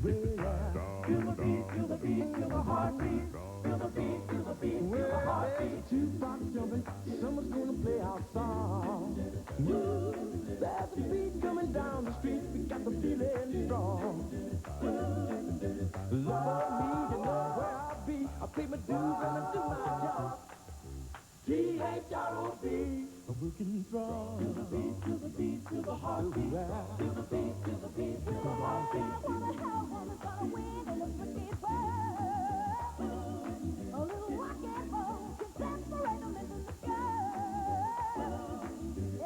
Yeah. Feel the beat, feel the beat, feel the heartbeat. Feel the beat, feel the beat, feel the heartbeat. Jukebox jumping, someone's gonna play our song. There's a beat coming down the street, we got the feeling strong. Love me, you know where I'll be. I pay my dues and I do my job. Throb, a working Throb. Feel the beat, feel the beat, feel the heartbeat. Feel the beat, feel the beat, feel the heartbeat. Wanna help, wanna go win in a wicked world. A little rock and roll can separate them into the sky.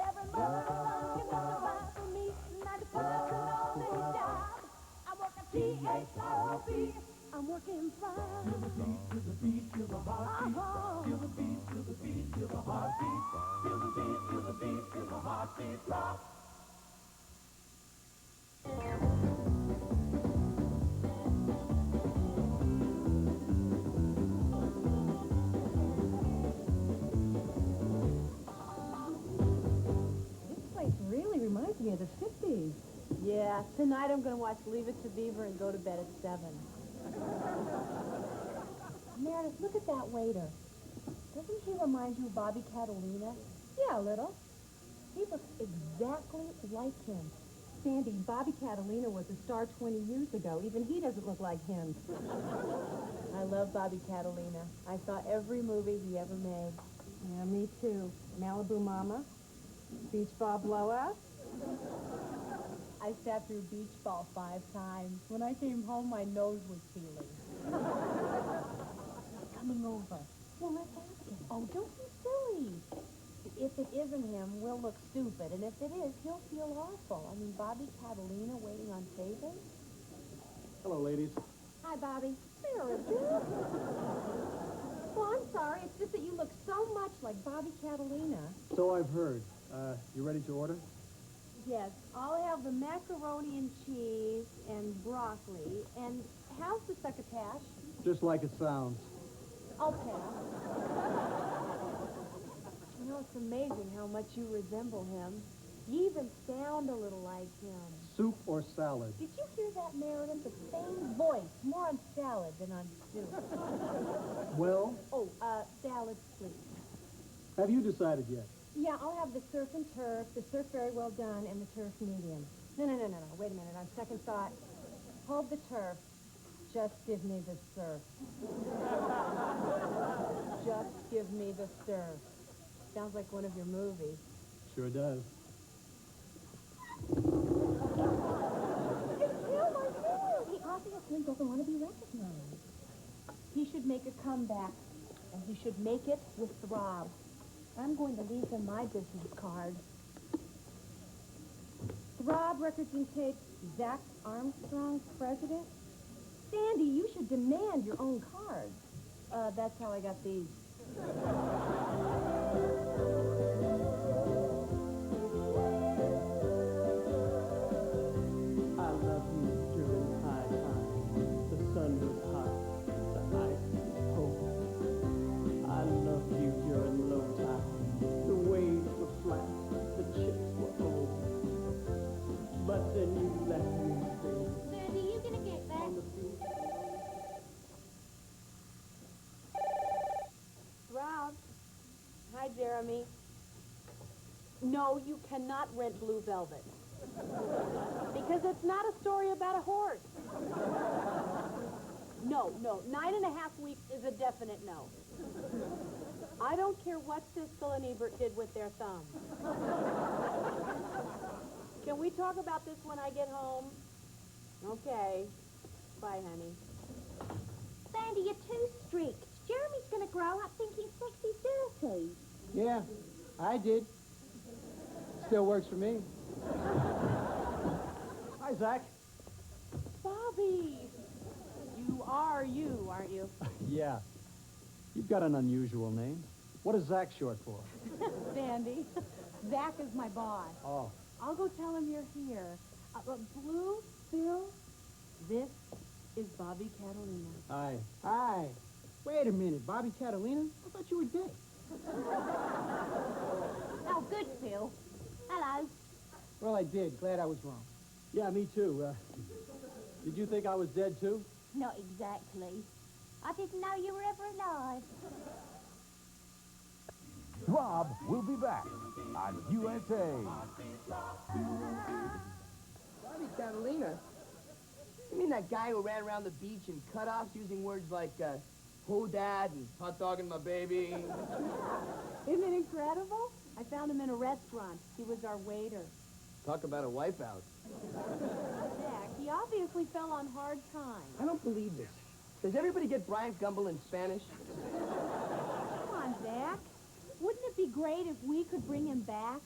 Every mother can testify for me. 90% on their job. I work at Throb. I'm working Throb. Feel the beat, feel the beat, feel the heartbeat. Feel the beat, feel the beat, feel the heartbeat. Feel the beat, feel the beat, feel the heartbeat. Throb. This place really reminds me of the 50s. Yeah, tonight I'm going to watch Leave It to Beaver and go to bed at 7. Meredith, look at that waiter. Doesn't he remind you of Bobby Catalina? Yeah, a little. He looks exactly like him. Sandy, Bobby Catalina was a star 20 years ago. Even he doesn't look like him. I love Bobby Catalina. I saw every movie he ever made. Yeah, me too. Malibu Mama, Beach Ball Blowout. I sat through Beach Ball 5 times. When I came home, my nose was peeling. Coming over. Well, let's ask him. Oh, don't be silly. If it isn't him, we'll look stupid. And if it is, he'll feel awful. I mean, Bobby Catalina waiting on tables? Hello, ladies. Hi, Bobby. Meredith. Well, I'm sorry. It's just that you look so much like Bobby Catalina. So I've heard. You ready to order? Yes, I'll have the macaroni and cheese and broccoli. And how's the succotash? Just like it sounds. I'll pass. You know, it's amazing how much you resemble him. You even sound a little like him. Soup or salad? Did you hear that, Meredith? The same voice, more on salad than on soup. Well, Oh, salad, please. have you decided yet? Yeah, I'll have the surf and turf, the surf very well done, and the turf medium. No. Wait a minute. On second thought, hold the turf. Just give me the surf. Just give me the surf. Sounds like one of your movies. Sure does. He obviously doesn't want to be recognized. He should make a comeback, and he should make it with Throb. I'm going to leave him my business card. Throb Records and Tapes, Zach Armstrong, president. Sandy, you should demand your own cards. That's how I got these. I love you during high times. The sun was hot, the ice was cold. I love you during low tide. The waves were flat, the chips were old. But then you left me, baby. Sandy, you gonna get back? On the beach. Throb. Hi, Jeremy. No, you cannot rent Blue Velvet. Because it's not a story about a horse. No. 9.5 weeks is a definite no. I don't care what Siskel and Ebert did with their thumbs. Can we talk about this when I get home? Okay. Bye, honey. Sandy, you're too strict. Jeremy's gonna grow up thinking sex is dirty. Yeah, I did. Still works for me. Hi, Zach. Bobby! You are you, aren't you? Yeah. You've got an unusual name. What is Zach short for? Sandy. Zach is my boss. Oh. I'll go tell him you're here. Blue, Bill, this is Bobby Catalina. Hi. Hi. Wait a minute, Bobby Catalina? I thought you were dead. Oh, good, Phil. Hello. Well, I did. Glad I was wrong. Yeah, me too. Did you think I was dead, too? Not exactly. I didn't know you were ever alive. Throb will be back on USA. Bobby Catalina? You mean that guy who ran around the beach in cutoffs using words like, who dad and hot dogging my baby? Isn't it incredible? I found him in a restaurant. He was our waiter. Talk about a wipeout. Jack, he obviously fell on hard times. I don't believe this. Does everybody get Brian Gumble in Spanish? Come on, Jack. Wouldn't it be great if we could bring him back?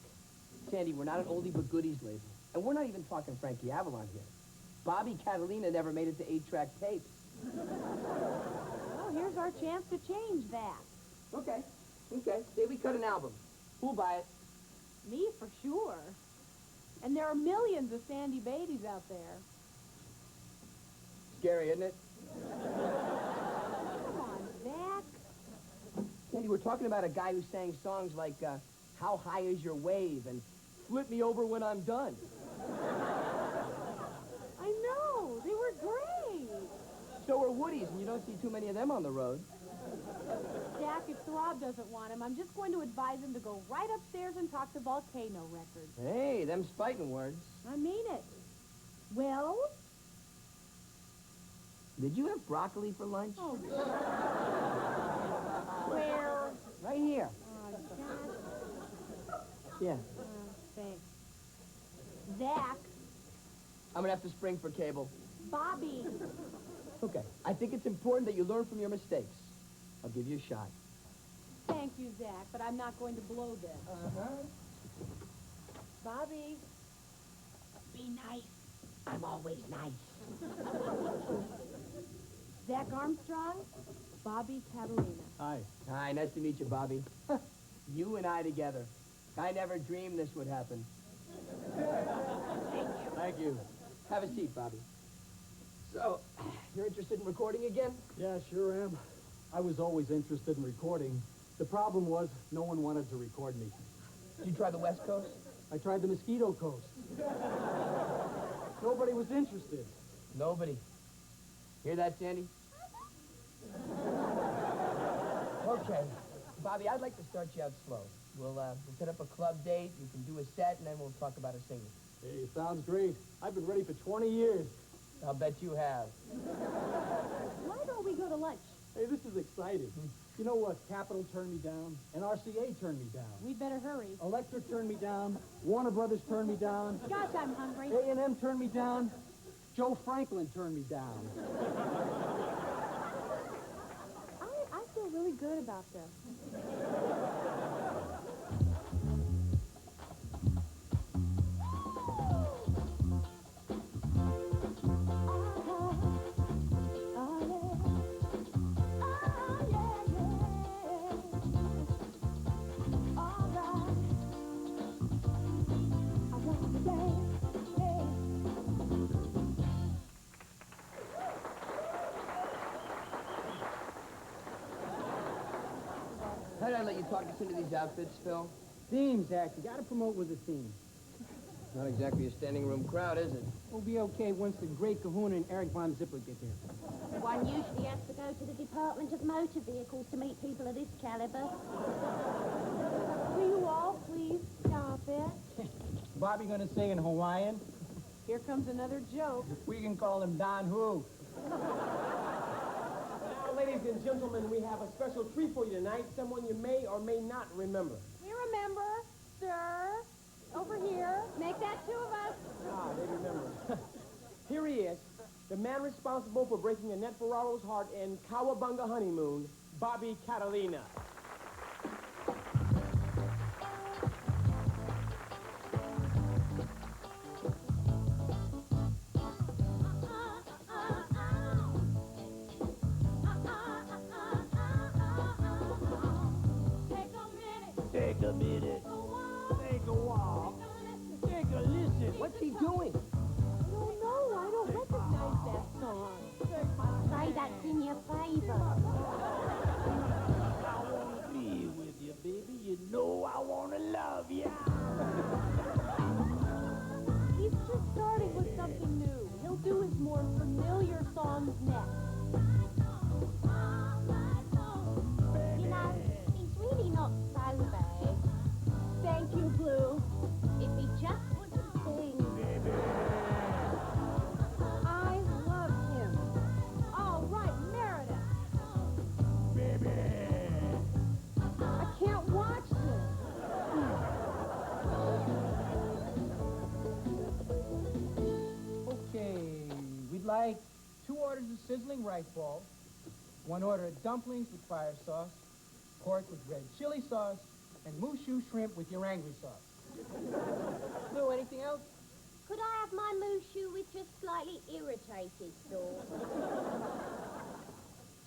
Sandy, we're not an oldie but goodies label. And we're not even talking Frankie Avalon here. Bobby Catalina never made it to 8-track tapes. Well, here's our chance to change that. Okay. Say we cut an album. Who'll buy it? Me, for sure. And there are millions of Sandy babies out there. Scary, isn't it? Come on, Jack. Sandy, we're talking about a guy who sang songs like, How High Is Your Wave and Flip Me Over When I'm Done. I know. They were great. So are Woody's, and you don't see too many of them on the road. Jack, if Throb doesn't want him, I'm just going to advise him to go right upstairs and talk to Volcano Records. Hey, them's fighting words. I mean it. Well? Did you have broccoli for lunch? Oh, where? Right here. Oh, Jack. Yeah. Thanks. Zach. I'm gonna have to spring for cable. Bobby. Okay. I think it's important that you learn from your mistakes. I'll give you a shot. Thank you, Zach, but I'm not going to blow this. Uh-huh. Bobby. Be nice. I'm always nice. Zach Armstrong, Bobby Catalina. Hi. Hi, nice to meet you, Bobby. You and I together. I never dreamed this would happen. Thank you. Have a seat, Bobby. So, you're interested in recording again? Yeah, sure am. I was always interested in recording. The problem was no one wanted to record me. Did you try the West Coast? I tried the Mosquito Coast. Nobody was interested. Nobody. Hear that, Sandy? Okay. Bobby, I'd like to start you out slow. We'll set up a club date, you can do a set, and then we'll talk about a single. Hey, sounds great. I've been ready for 20 years. I'll bet you have. Why don't we go to lunch? Hey, this is exciting. You know what? Capitol turned me down, and RCA turned me down. We'd better hurry. Electric turned me down. Warner Brothers turned me down. Gosh, I'm hungry. A&M turned me down. Joe Franklin turned me down. I feel really good about this. How did I let you talk us into these outfits, Phil? Themes, Zach. You gotta promote with a theme. Not exactly a standing room crowd, is it? We'll be okay once the great Kahuna and Eric Von Zipper get here. One usually has to go to the Department of Motor Vehicles to meet people of this caliber. Will you all please stop it? Bobby gonna sing in Hawaiian? Here comes another joke. We can call him Don Who. Now, ladies and gentlemen, we have a special treat for you tonight, someone you may or may not remember. We remember, sir. Over here. Make that two of us. Ah, they remember. Here he is, the man responsible for breaking Annette Ferraro's heart in Cowabunga Honeymoon, Bobby Catalina. Take a minute. Take a walk. Take a listen. What's he doing? I don't recognize that song. Say that's in your favor. I want to be with you, baby. You know I want to love you. He's just starting with something new. He'll do his more for like 2 orders of sizzling rice balls, 1 order of dumplings with fire sauce, pork with red chili sauce, and mushu shrimp with your angry sauce. Lou, anything else? Could I have my mushu with just slightly irritated sauce?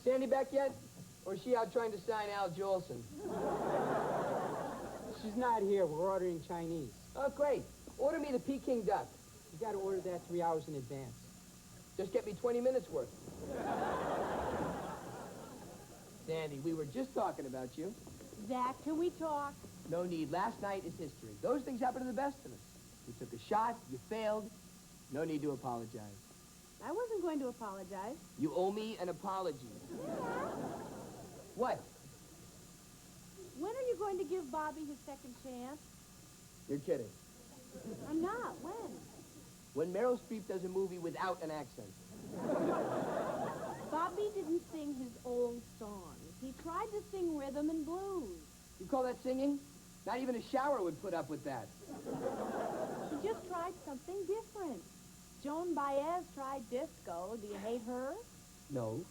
Sandy back yet? Or is she out trying to sign Al Jolson? She's not here. We're ordering Chinese. Oh, great. Order me the Peking duck. You got to order that 3 hours in advance. Just get me 20 minutes worth. Sandy, we were just talking about you. Zach, can we talk? No need. Last night is history. Those things happen to the best of us. You took a shot, you failed. No need to apologize. I wasn't going to apologize. You owe me an apology. What? When are you going to give Bobby his second chance? You're kidding. I'm not. When? When Meryl Streep does a movie without an accent. Bobby didn't sing his old songs. He tried to sing rhythm and blues. You call that singing? Not even a shower would put up with that. He just tried something different. Joan Baez tried disco. Do you hate her? No.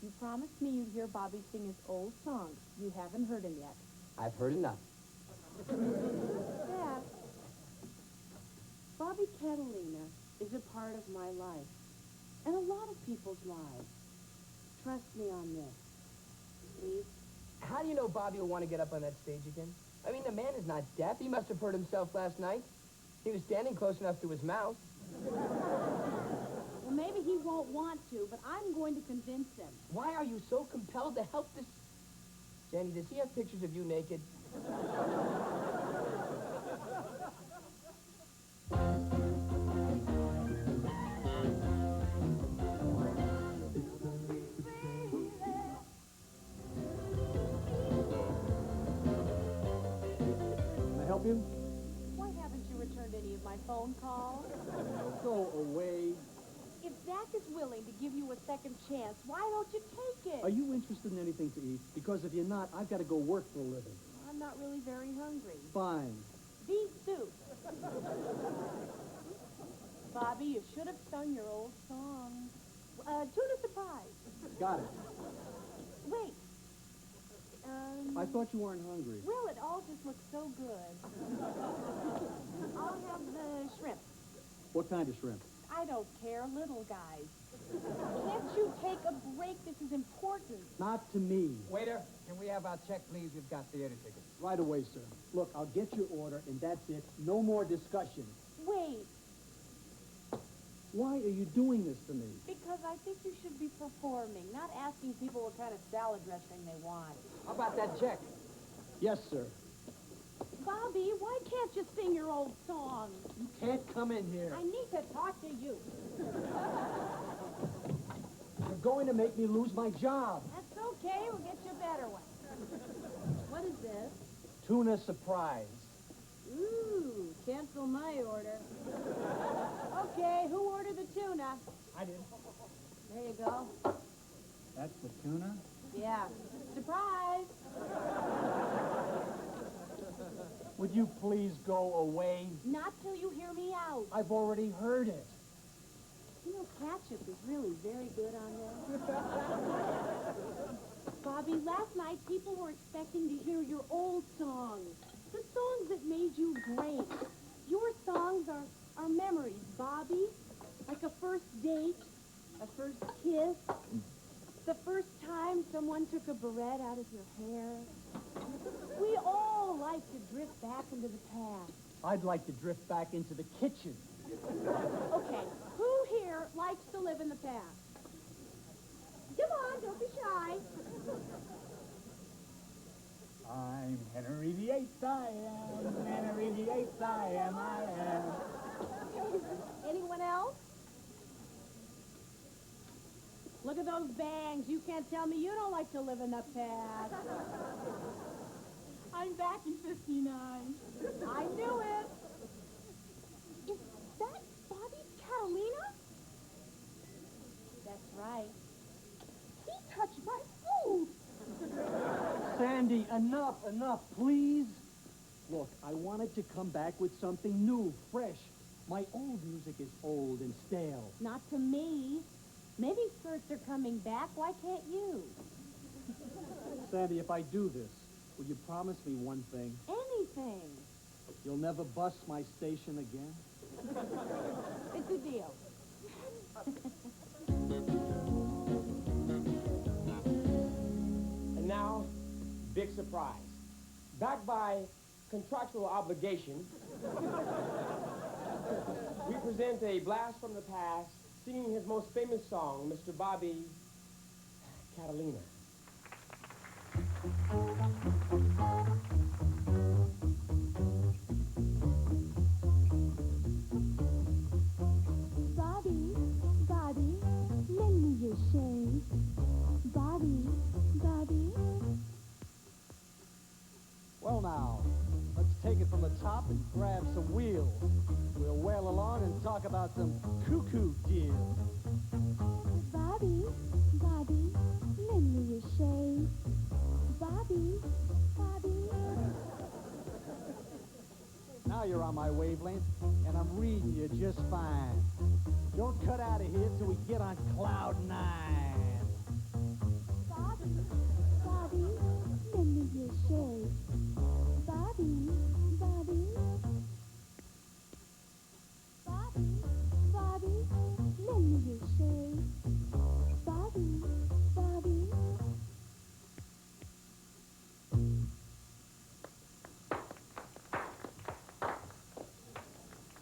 You promised me you'd hear Bobby sing his old songs. You haven't heard him yet. I've heard enough. Dad, Bobby Catalina is a part of my life. And a lot of people's lives. Trust me on this. Please? How do you know Bobby will want to get up on that stage again? I mean, the man is not deaf. He must have heard himself last night. He was standing close enough to his mouth. Well, maybe he won't want to, but I'm going to convince him. Why are you so compelled to help this... Sandy, does he have pictures of you naked? Can I help you? Why haven't you returned any of my phone calls? Go away. If Zach is willing to give you a second chance, why don't you take it? Are you interested in anything to eat? Because if you're not, I've got to go work for a living. I'm not really very hungry. Fine. Beef soup. Bobby, you should have sung your old song. Tuna surprise. Got it. Wait. I thought you weren't hungry. Well, it all just looks so good. I'll have the shrimp. What kind of shrimp? I don't care, little guys. Can't you take a break? This is important. Not to me. Waiter, can we have our check, please? We've got theater tickets. Right away, sir. Look, I'll get your order, and that's it. No more discussion. Wait, Why are you doing this to me? because I think you should be performing, not asking people what kind of salad dressing they want. How about that check? Yes, sir. Bobby, why can't you sing your old song? You can't come in here. I need to talk to you. You're going to make me lose my job. That's okay. We'll get you a better one. What is this? Tuna surprise. Ooh, cancel my order. Okay, who ordered the tuna? I did. There you go. That's the tuna? Yeah. Surprise! Would you please go away? Not till you hear me out. I've already heard it. You know, ketchup is really very good on there. Bobby, last night people were expecting to hear your old songs. The songs that made you great. Your songs are memories, Bobby. Like a first date, a first kiss, the first time someone took a barrette out of your hair. We all like to drift back into the past. I'd like to drift back into the kitchen. Okay, who here likes to live in the past? Come on, don't be shy. I'm Henry VIII, I am. Henry VIII, I am, I am. Anyone else? Look at those bangs. You can't tell me you don't like to live in the past. I'm back in 59. I knew it. Is that Bobby Catalina? That's right. He touched my food. Sandy, enough, please. Look, I wanted to come back with something new, fresh. My old music is old and stale. Not to me. Maybe skirts are coming back. Why can't you? Sandy, if I do this, will you promise me one thing? Anything. You'll never bust my station again? It's a deal. And now, big surprise. Backed by contractual obligation, we present a blast from the past, singing his most famous song, Mr. Bobby Catalina. Bobby, Bobby, lend me your shade. Bobby, Bobby. Well now, let's take it from the top and grab some wheels. We'll wail along and talk about some cuckoo deals. Bobby, Bobby, lend me your shade. Bobby, Bobby. Now you're on my wavelength, and I'm reading you just fine. Don't cut out of here till we get on cloud 9. Bobby, Bobby, lend me your shade. Bobby, Bobby. Bobby, Bobby, lend me your shade. Bobby, Bobby.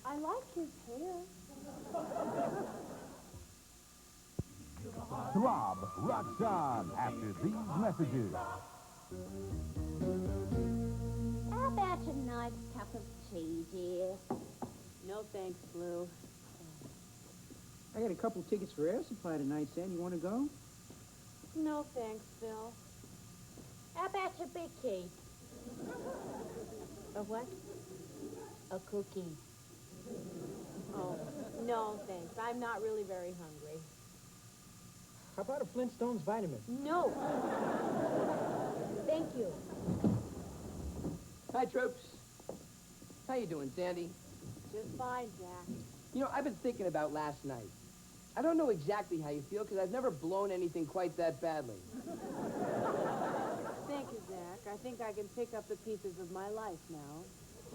I like his hair. Throb rocks on after these messages. How about a nice cup of tea, dear? No thanks, Blue. I got a couple tickets for Air Supply tonight, Sam. You want to go? No thanks, Phil. How about a bickie? A what? A cookie. Oh, no thanks. I'm not really very hungry. How about a Flintstones vitamin? No. Thank you. Hi, troops. How you doing, Sandy? Just fine, Jack. You know, I've been thinking about last night. I don't know exactly how you feel, because I've never blown anything quite that badly. Thank you, Jack. I think I can pick up the pieces of my life now.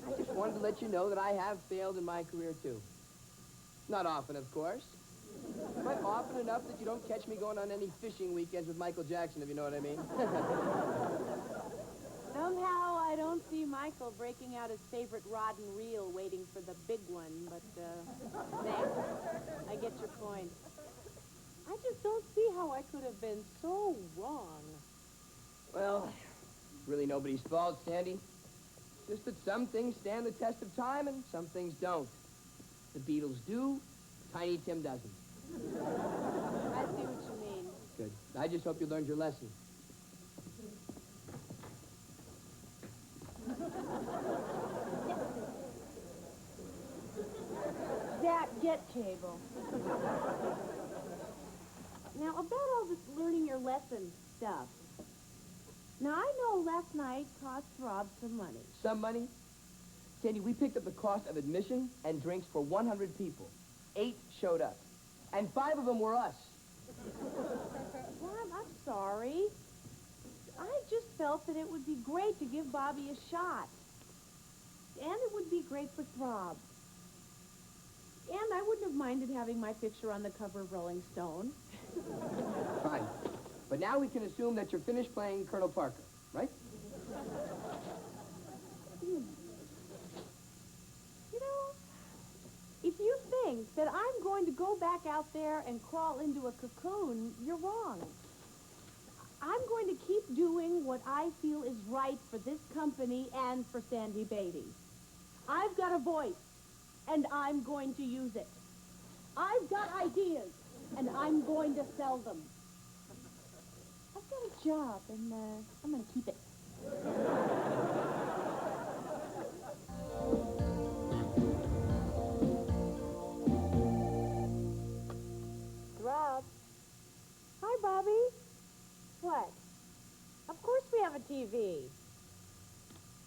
I just wanted to let you know that I have failed in my career, too. Not often, of course. But often enough that you don't catch me going on any fishing weekends with Michael Jackson, if you know what I mean. Somehow I don't see Michael breaking out his favorite rod and reel waiting for the big one, but, thanks. I get your point. I just don't see how I could have been so wrong. Well, it's really nobody's fault, Sandy. Just that some things stand the test of time and some things don't. The Beatles do, Tiny Tim doesn't. I see what you mean. Good. I just hope you learned your lesson. Jack, get cable. Now, about all this learning your lesson stuff. Now, I know last night cost Throb some money. Some money? Sandy, we picked up the cost of admission and drinks for 100 people. 8 showed up. And 5 of them were us. Well, I'm sorry. I just felt that it would be great to give Bobby a shot. And it would be great for Throb. And I wouldn't have minded having my picture on the cover of Rolling Stone. Fine. But now we can assume that you're finished playing Colonel Parker, right? You know, if you think that I'm going to go back out there and crawl into a cocoon, you're wrong. I'm going to keep doing what I feel is right for this company and for Sandy Beatty. I've got a voice, and I'm going to use it. I've got ideas, and I'm going to sell them. I've got a job, and I'm going to keep it. Throb. Hi, Bobby. What? Of course we have a TV.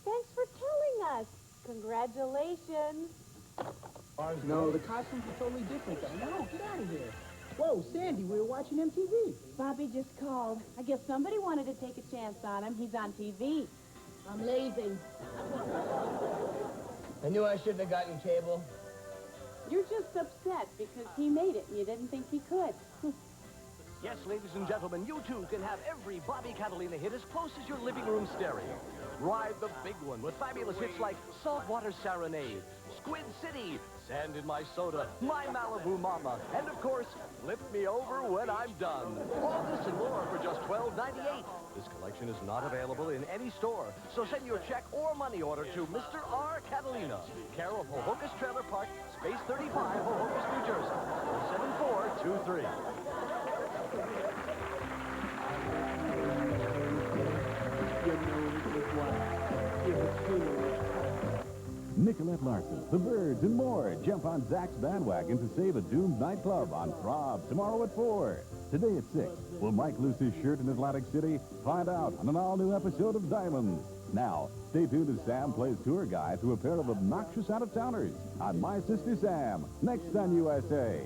Thanks for telling us. Congratulations. No, the costumes are totally different, though. No, get out of here. Whoa, Sandy, we were watching MTV. Bobby just called. I guess somebody wanted to take a chance on him. He's on TV. I'm lazy. I knew I shouldn't have gotten cable. You're just upset because he made it and you didn't think he could. Yes, ladies and gentlemen, you too can have every Bobby Catalina hit as close as your living room stereo. Ride the big one with fabulous hits like Saltwater Serenade, Squid City, Sand in My Soda, My Malibu Mama, and of course, Flip Me Over When I'm Done. All this and more for just $12.98. This collection is not available in any store, so send your check or money order to Mr. R. Catalina, care of Hohokus Trailer Park, Space 35, Hohokus, New Jersey, 47423. Your nose is white. Your chin is Nicolette Larson, The Birds, and more jump on Zach's bandwagon to save a doomed nightclub on Throb tomorrow at 4. Today at 6, will Mike lose his shirt in Atlantic City? Find out on an all-new episode of Diamonds. Now, stay tuned as Sam plays tour guide to a pair of obnoxious out-of-towners on My Sister Sam, next on USA.